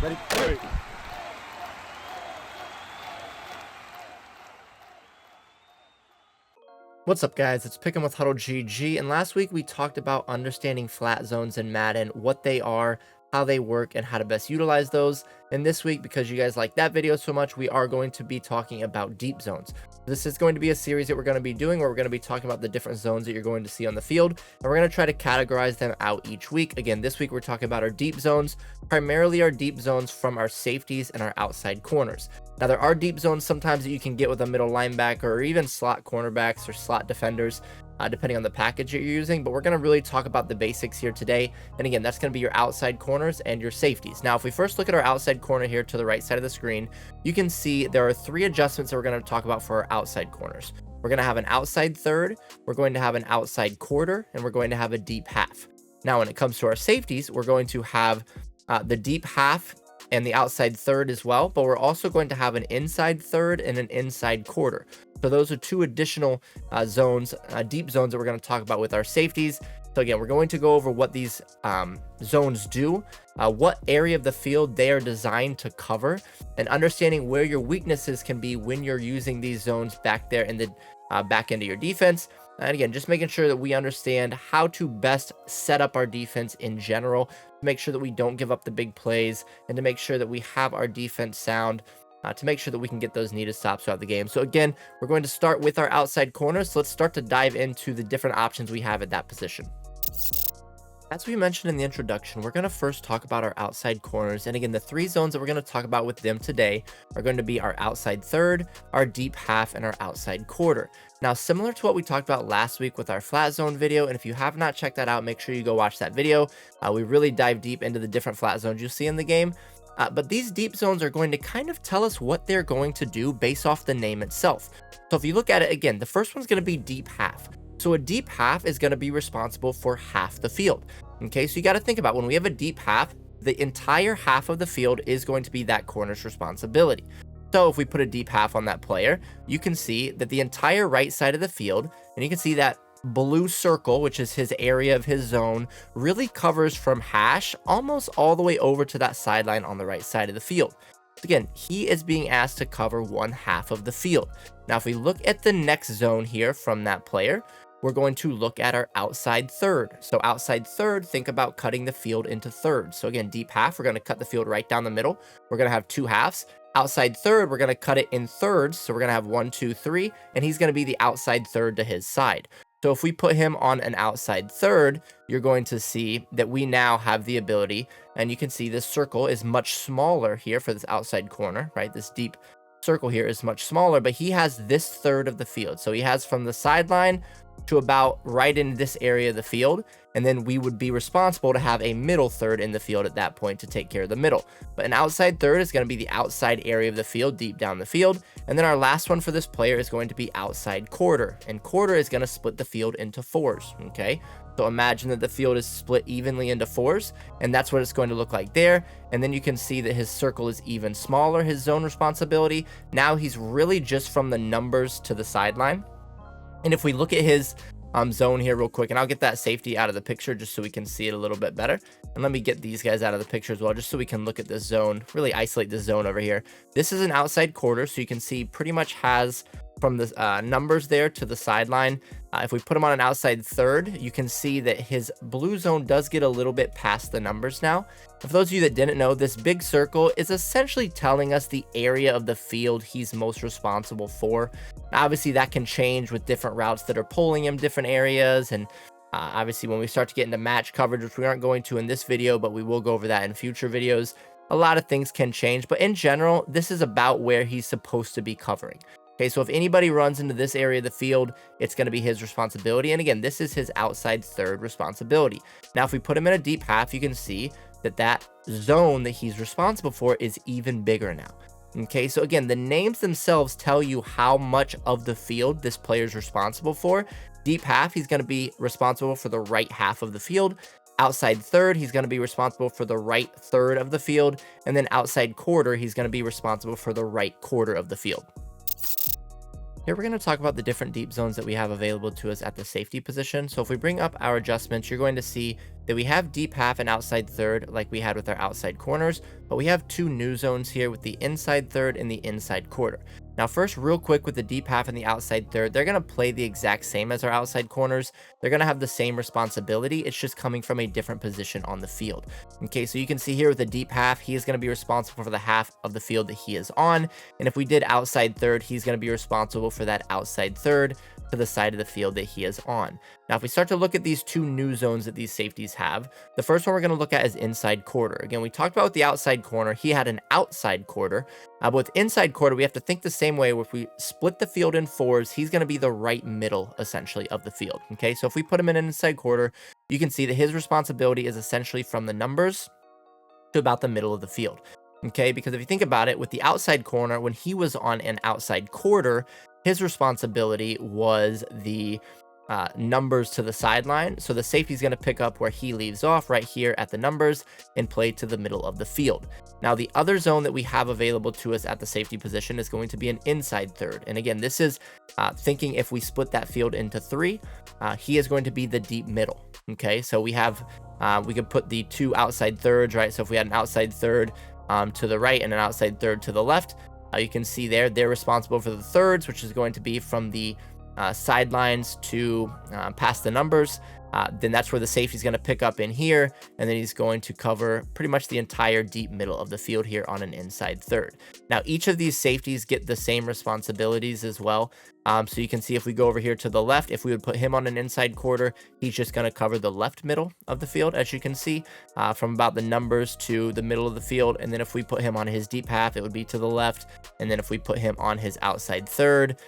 Ready? Ready. What's up, guys? It's Pickin' with HuddleGG, and last week we talked about understanding flat zones in Madden, what they are, how they work, and how to best utilize those. And this week, because you guys like that video so much, we are going to be talking about deep zones. This is going to be a series that we're going to be doing where we're going to be talking about the different zones that you're going to see on the field, and we're going to try to categorize them out each week. Again, this week we're talking about our deep zones, primarily our deep zones from our safeties and our outside corners. Now, there are deep zones sometimes that you can get with a middle linebacker or even slot cornerbacks or slot defenders, depending on the package that you're using, but we're going to really talk about the basics here today. And again, that's going to be your outside corners and your safeties. Now, if we first look at our outside corner here to the right side of the screen, you can see there are 3 adjustments that we're going to talk about for our outside corners. We're going to have an outside third, we're going to have an outside quarter, and we're going to have a deep half. Now, when it comes to our safeties, we're going to have the deep half and the outside third as well, but we're also going to have an inside third and an inside quarter. So those are 2 additional zones, deep zones that we're going to talk about with our safeties. So again, we're going to go over what these zones do, what area of the field they are designed to cover, and understanding where your weaknesses can be when you're using these zones back there in the back end of your defense. And again, just making sure that we understand how to best set up our defense in general, to make sure that we don't give up the big plays, and to make sure that we have our defense sound, to make sure that we can get those needed stops throughout the game. So again, we're going to start with our outside corners. So let's start to dive into the different options we have at that position. As we mentioned in the introduction, we're going to first talk about our outside corners. And again, the 3 zones that we're going to talk about with them today are going to be our outside third, our deep half, and our outside quarter. Now, similar to what we talked about last week with our flat zone video, and if you have not checked that out, make sure you go watch that video. We really dive deep into the different flat zones you see in the game. But these deep zones are going to kind of tell us what they're going to do based off the name itself. So if you look at it again, the first one's going to be deep half. So a deep half is going to be responsible for half the field. Okay, so you got to think about when we have a deep half, the entire half of the field is going to be that corner's responsibility. So if we put a deep half on that player, you can see that the entire right side of the field, and you can see that blue circle, which is his area of his zone, really covers from hash almost all the way over to that sideline on the right side of the field. Again, he is being asked to cover 1/2 of the field. Now, if we look at the next zone here from that player, we're going to look at our outside third. So outside third, think about cutting the field into thirds. So again, deep half, we're going to cut the field right down the middle. We're going to have 2 halves. Outside third, we're going to cut it in thirds. So we're going to have 1, 2, 3, and he's going to be the outside third to his side. So if we put him on an outside third, you're going to see that we now have the ability, and you can see this circle is much smaller here for this outside corner, right? This deep circle here is much smaller, but he has this third of the field. So he has from the sideline to about right in this area of the field, and then we would be responsible to have a middle third in the field at that point to take care of the middle. But an outside third is going to be the outside area of the field, deep down the field. And then our last one for this player is going to be outside quarter, and quarter is going to split the field into 4s. Okay, so imagine that the field is split evenly into 4s, and that's what it's going to look like there. And then you can see that his circle is even smaller, his zone responsibility. Now he's really just from the numbers to the sideline. And if we look at his zone here real quick, and I'll get that safety out of the picture just so we can see it a little bit better. And let me get these guys out of the picture as well, just so we can look at this zone, really isolate this zone over here. This is an outside quarter, so you can see pretty much has from the numbers there to the sideline. If we put him on an outside third, you can see that his blue zone does get a little bit past the numbers now. For those of you that didn't know, this big circle is essentially telling us the area of the field he's most responsible for. Obviously, that can change with different routes that are pulling him different areas. And obviously, when we start to get into match coverage, which we aren't going to in this video, but we will go over that in future videos, a lot of things can change. But in general, this is about where he's supposed to be covering. Okay, so if anybody runs into this area of the field, it's going to be his responsibility. And again, this is his outside third responsibility. Now, if we put him in a deep half, you can see that that zone that he's responsible for is even bigger now. Okay, so again, the names themselves tell you how much of the field this player is responsible for. Deep half, he's going to be responsible for the right half of the field. Outside third, he's going to be responsible for the right third of the field. And then outside quarter, he's going to be responsible for the right quarter of the field. Here we're going to talk about the different deep zones that we have available to us at the safety position. So if we bring up our adjustments, you're going to see that we have deep half and outside third like we had with our outside corners, but we have two new zones here with the inside third and the inside quarter. Now first, real quick, with the deep half and the outside third, they're going to play the exact same as our outside corners. They're going to have the same responsibility. It's just coming from a different position on the field. Okay, so you can see here with the deep half, he is going to be responsible for the half of the field that he is on. And if we did outside third, he's going to be responsible for that outside third to the side of the field that he is on. Now, if we start to look at these two new zones that these safeties have, the first one we're going to look at is inside quarter. Again, we talked about with the outside corner, he had an outside quarter, but with inside quarter, we have to think the same way. If we split the field in fours, he's going to be the right middle, essentially, of the field. Okay, so if we put him in an inside quarter, you can see that his responsibility is essentially from the numbers to about the middle of the field. Okay, because if you think about it, with the outside corner, when he was on an outside quarter, his responsibility was the numbers to the sideline. So the safety is going to pick up where he leaves off right here at the numbers and play to the middle of the field. Now, the other zone that we have available to us at the safety position is going to be an inside third. And again, this is thinking if we split that field into three, he is going to be the deep middle. Okay, so we have, we could put the two outside thirds, right? So if we had an outside third to the right and an outside third to the left, you can see there, they're responsible for the thirds, which is going to be from the sidelines to past the numbers. Then that's where the safety is going to pick up in here, and then he's going to cover pretty much the entire deep middle of the field here on an inside third. Now, each of these safeties get the same responsibilities as well. So you can see if we go over here to the left, if we would put him on an inside quarter, he's just going to cover the left middle of the field, as you can see, from about the numbers to the middle of the field. And then if we put him on his deep half, it would be to the left. And then if we put him on his outside third,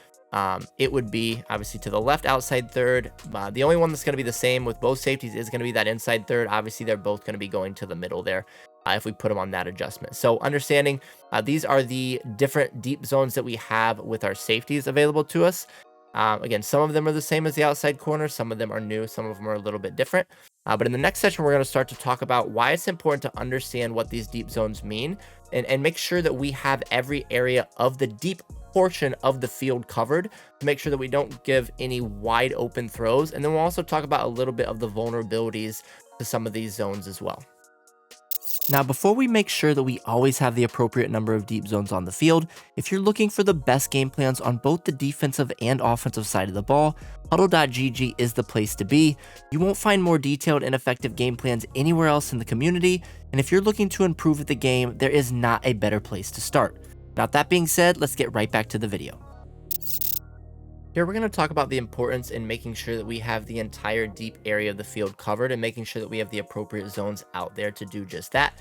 it would be obviously to the left outside third. The only one that's going to be the same with both safeties is going to be that inside third. Obviously, they're both going to be going to the middle there if we put them on that adjustment. So understanding these are the different deep zones that we have with our safeties available to us. Again, some of them are the same as the outside corner. Some of them are new. Some of them are a little bit different. But in the next session, we're going to start to talk about why it's important to understand what these deep zones mean and make sure that we have every area of the deep portion of the field covered to make sure that we don't give any wide open throws. And then we'll also talk about a little bit of the vulnerabilities to some of these zones as well. Now, before we make sure that we always have the appropriate number of deep zones on the field, if you're looking for the best game plans on both the defensive and offensive side of the ball, HuddleGG is the place to be. You won't find more detailed and effective game plans anywhere else in the community, and if you're looking to improve at the game, there is not a better place to start. Now, that being said, let's get right back to the video. Here, we're going to talk about the importance in making sure that we have the entire deep area of the field covered and making sure that we have the appropriate zones out there to do just that.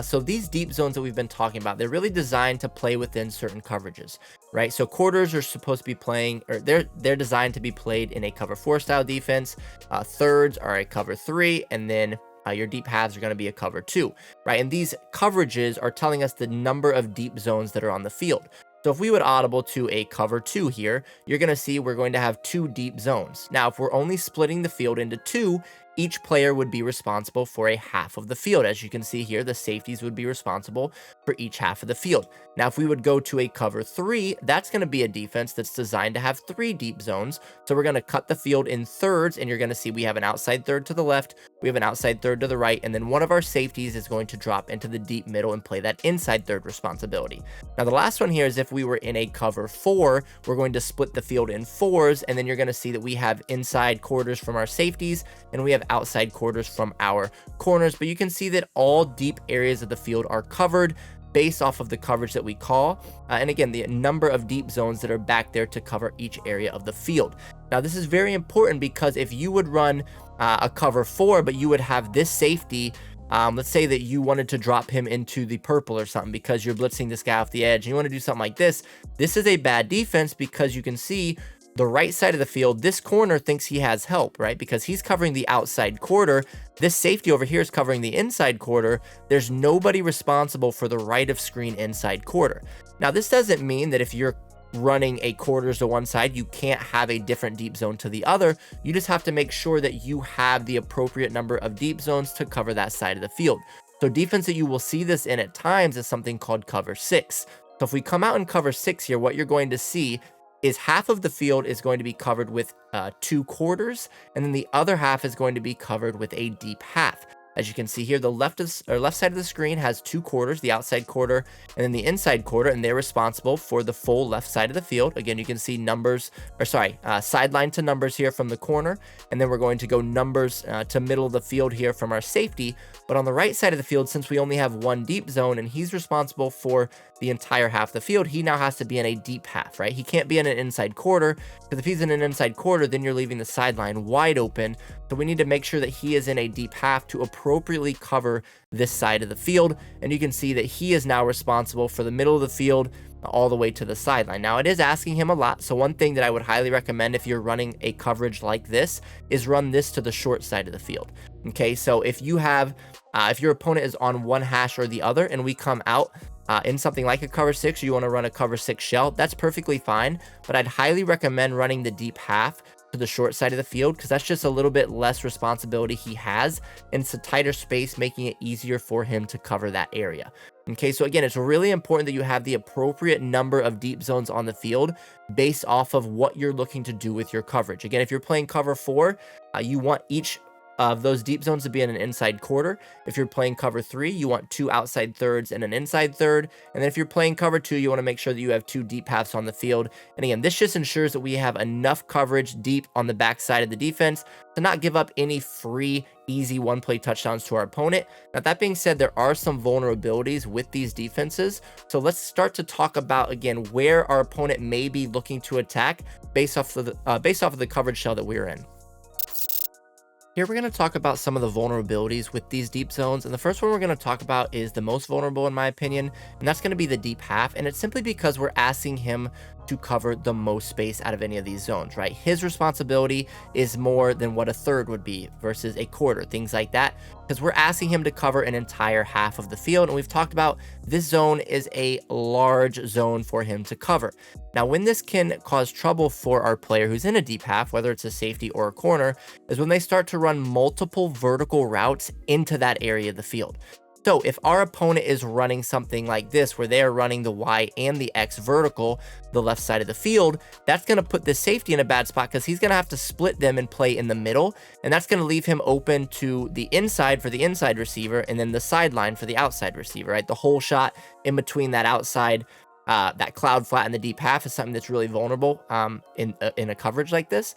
So these deep zones that we've been talking about, they're really designed to play within certain coverages, right? So quarters are supposed to be playing, or they're designed to be played in a cover 4 style defense. Thirds are a cover 3, and then your deep halves are going to be a cover 2, right? And these coverages are telling us the number of deep zones that are on the field. So if we would audible to a cover 2 here, you're going to see we're going to have 2 deep zones. Now, if we're only splitting the field into 2, each player would be responsible for a half of the field. As you can see here, the safeties would be responsible for each half of the field. Now, if we would go to a cover 3, that's going to be a defense that's designed to have 3 deep zones. So we're going to cut the field in thirds, and you're going to see we have an outside third to the left, we have an outside third to the right, and then one of our safeties is going to drop into the deep middle and play that inside third responsibility. Now, the last one here is if we were in a cover 4, we're going to split the field in fours, and then you're going to see that we have inside quarters from our safeties, and we have outside quarters from our corners. But you can see that all deep areas of the field are covered based off of the coverage that we call, and again, the number of deep zones that are back there to cover each area of the field. Now, this is very important because if you would run a cover 4, but you would have this safety, let's say that you wanted to drop him into the purple or something because you're blitzing this guy off the edge and you want to do something like this. This is a bad defense because you can see the right side of the field, this corner thinks he has help, right? Because he's covering the outside quarter. This safety over here is covering the inside quarter. There's nobody responsible for the right of screen inside quarter. Now, this doesn't mean that if you're running a quarters to one side, you can't have a different deep zone to the other. You just have to make sure that you have the appropriate number of deep zones to cover that side of the field. So defense that you will see this in at times is something called cover 6. So if we come out in cover 6 here, what you're going to see is half of the field is going to be covered with 2 quarters, and then the other half is going to be covered with a deep half. As you can see here, the left side of the screen has 2 quarters, the outside quarter and then the inside quarter, and they're responsible for the full left side of the field. Again, you can see numbers, or sorry, sideline to numbers here from the corner, and then we're going to go numbers to middle of the field here from our safety. But on the right side of the field, since we only have one deep zone and he's responsible for the entire half of the field, he now has to be in a deep half, right? He can't be in an inside quarter, because if he's in an inside quarter, then you're leaving the sideline wide open. So we need to make sure that he is in a deep half to appropriately cover this side of the field. And you can see that he is now responsible for the middle of the field all the way to the sideline. Now, it is asking him a lot. So one thing that I would highly recommend if you're running a coverage like this is run this to the short side of the field. Okay, so if you have, if your opponent is on one hash or the other and we come out in something like a cover 6, or you want to run a cover 6 shell, that's perfectly fine. But I'd highly recommend running the deep half to the short side of the field, because that's just a little bit less responsibility he has, and it's a tighter space, making it easier for him to cover that area. Okay, so again, it's really important that you have the appropriate number of deep zones on the field based off of what you're looking to do with your coverage. Again, if you're playing cover 4, you want each of those deep zones to be in an inside quarter. If you're playing cover 3, you want 2 outside thirds and an inside third. And then if you're playing cover 2, you want to make sure that you have 2 deep halves on the field. And again, this just ensures that we have enough coverage deep on the back side of the defense to not give up any free, easy one-play touchdowns to our opponent. Now, that being said, there are some vulnerabilities with these defenses. So let's start to talk about, again, where our opponent may be looking to attack based off of the coverage shell that we're in. Here we're going to talk about some of the vulnerabilities with these deep zones, and the first one we're going to talk about is the most vulnerable in my opinion, and that's going to be the deep half. And it's simply because we're asking him to cover the most space out of any of these zones, right? His responsibility is more than what a third would be versus a quarter, things like that, because we're asking him to cover an entire half of the field. And we've talked about this zone is a large zone for him to cover. Now, when this can cause trouble for our player who's in a deep half, whether it's a safety or a corner, is when they start to run multiple vertical routes into that area of the field. So if our opponent is running something like this, where they are running the Y and the X vertical, the left side of the field, that's going to put the safety in a bad spot, because he's going to have to split them and play in the middle. And that's going to leave him open to the inside for the inside receiver, and then the sideline for the outside receiver, right? The whole shot in between that outside, that cloud flat and the deep half is something that's really vulnerable in a coverage like this.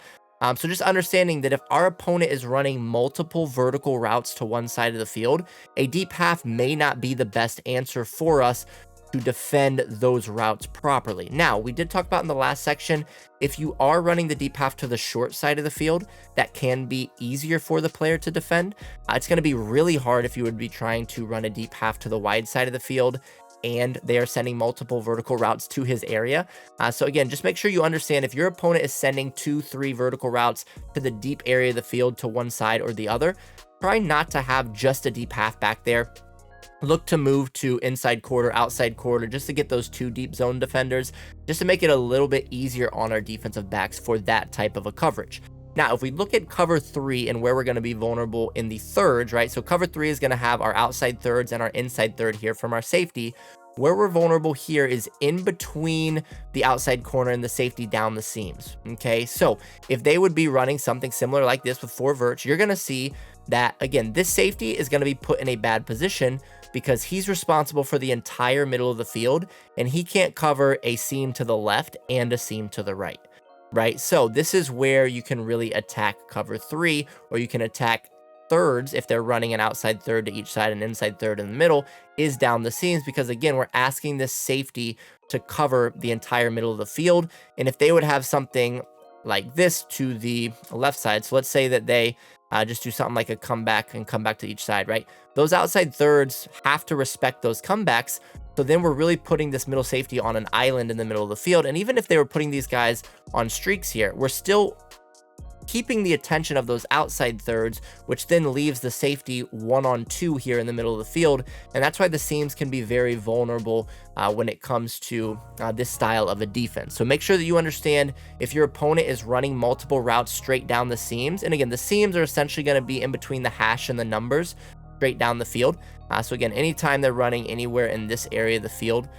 So just understanding that if our opponent is running multiple vertical routes to one side of the field, a deep half may not be the best answer for us to defend those routes properly. Now, we did talk about in the last section, if you are running the deep half to the short side of the field, that can be easier for the player to defend. It's going to be really hard if you would be trying to run a deep half to the wide side of the field and they are sending multiple vertical routes to his area. So again, just make sure you understand if your opponent is sending 2-3 vertical routes to the deep area of the field to one side or the other, try not to have just a deep half back there. Look to move to inside quarter, outside quarter, just to get those 2 deep zone defenders, just to make it a little bit easier on our defensive backs for that type of a coverage. Now, if we look at cover 3 and where we're going to be vulnerable in the thirds, right? So cover 3 is going to have our outside thirds and our inside third here from our safety. Where we're vulnerable here is in between the outside corner and the safety down the seams. Okay, so if they would be running something similar like this with 4 verts, you're going to see that, again, this safety is going to be put in a bad position because he's responsible for the entire middle of the field, and he can't cover a seam to the left and a seam to the right. Right, so this is where you can really attack cover 3, or you can attack thirds if they're running an outside third to each side and inside third in the middle, is down the seams, because again, we're asking this safety to cover the entire middle of the field. And if they would have something like this to the left side, so let's say that they just do something like a comeback and come back to each side, right? Those outside thirds have to respect those comebacks. So then we're really putting this middle safety on an island in the middle of the field. And even if they were putting these guys on streaks here, we're still keeping the attention of those outside thirds, which then leaves the safety 1-on-2 here in the middle of the field. And that's why the seams can be very vulnerable when it comes to this style of a defense. So make sure that you understand if your opponent is running multiple routes straight down the seams. And again, the seams are essentially going to be in between the hash and the numbers. straight down the field. So again, anytime they're running anywhere in this area of the field,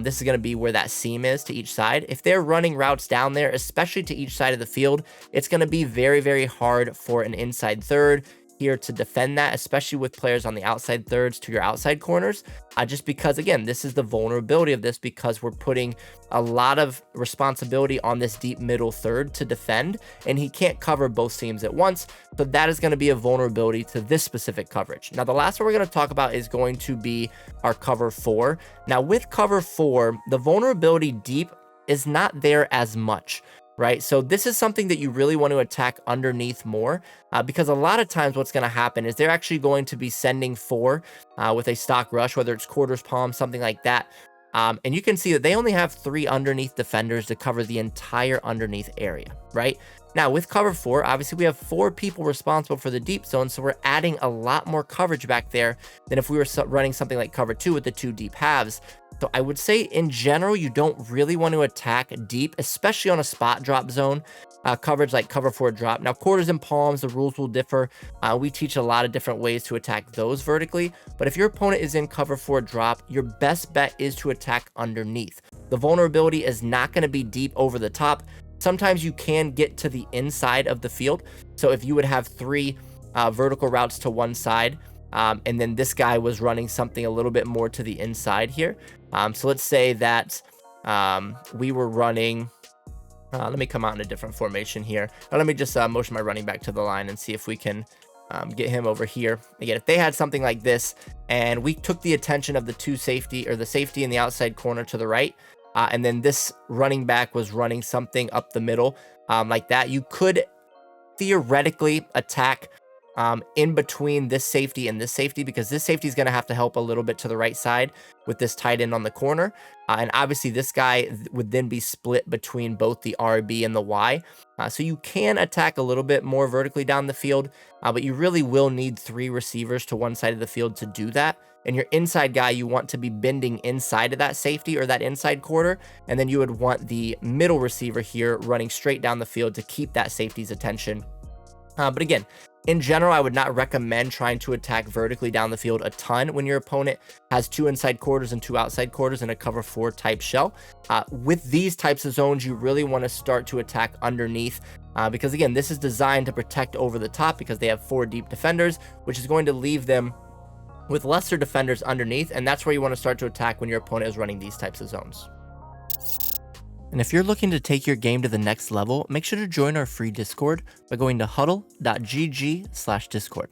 this is going to be where that seam is to each side. If they're running routes down there, especially to each side of the field, it's going to be very, very hard for an inside third here to defend that, especially with players on the outside thirds to your outside corners, just because, again, this is the vulnerability of this, because we're putting a lot of responsibility on this deep middle third to defend, and he can't cover both seams at once. So that is going to be a vulnerability to this specific coverage. Now, the last one we're going to talk about is going to be our cover 4. Now, with cover 4, the vulnerability deep is not there as much, right? So this is something that you really want to attack underneath more, because a lot of times what's going to happen is they're actually going to be sending 4 with a stock rush, whether it's quarters, palm, something like that. And you can see that they only have 3 underneath defenders to cover the entire underneath area, right? Now, with cover 4, obviously we have 4 people responsible for the deep zone, so we're adding a lot more coverage back there than if we were running something like cover 2 with the 2 deep halves. So I would say in general, you don't really want to attack deep, especially on a spot drop zone coverage like cover 4 drop. Now, quarters and palms, the rules will differ. We teach a lot of different ways to attack those vertically, but if your opponent is in cover 4 drop, your best bet is to attack underneath. The vulnerability is not going to be deep over the top. Sometimes you can get to the inside of the field. So if you would have 3 vertical routes to one side, and then this guy was running something a little bit more to the inside here. So let's say that we were running, let me come out in a different formation here. Let me just motion my running back to the line and see if we can get him over here. Again, if they had something like this and we took the attention of the 2 safety, or the safety in the outside corner to the right, and then this running back was running something up the middle like that, you could theoretically attack in between this safety and this safety, because this safety is going to have to help a little bit to the right side with this tight end on the corner. And obviously this guy would then be split between both the RB and the Y. So you can attack a little bit more vertically down the field, but you really will need 3 receivers to one side of the field to do that. And your inside guy, you want to be bending inside of that safety or that inside quarter. And then you would want the middle receiver here running straight down the field to keep that safety's attention. But again, in general, I would not recommend trying to attack vertically down the field a ton when your opponent has 2 inside quarters and 2 outside quarters in a cover 4 type shell. With these types of zones, you really want to start to attack underneath, because again, this is designed to protect over the top, because they have 4 deep defenders, which is going to leave them with lesser defenders underneath. And that's where you want to start to attack when your opponent is running these types of zones. And if you're looking to take your game to the next level, make sure to join our free Discord by going to HuddleGG/Discord.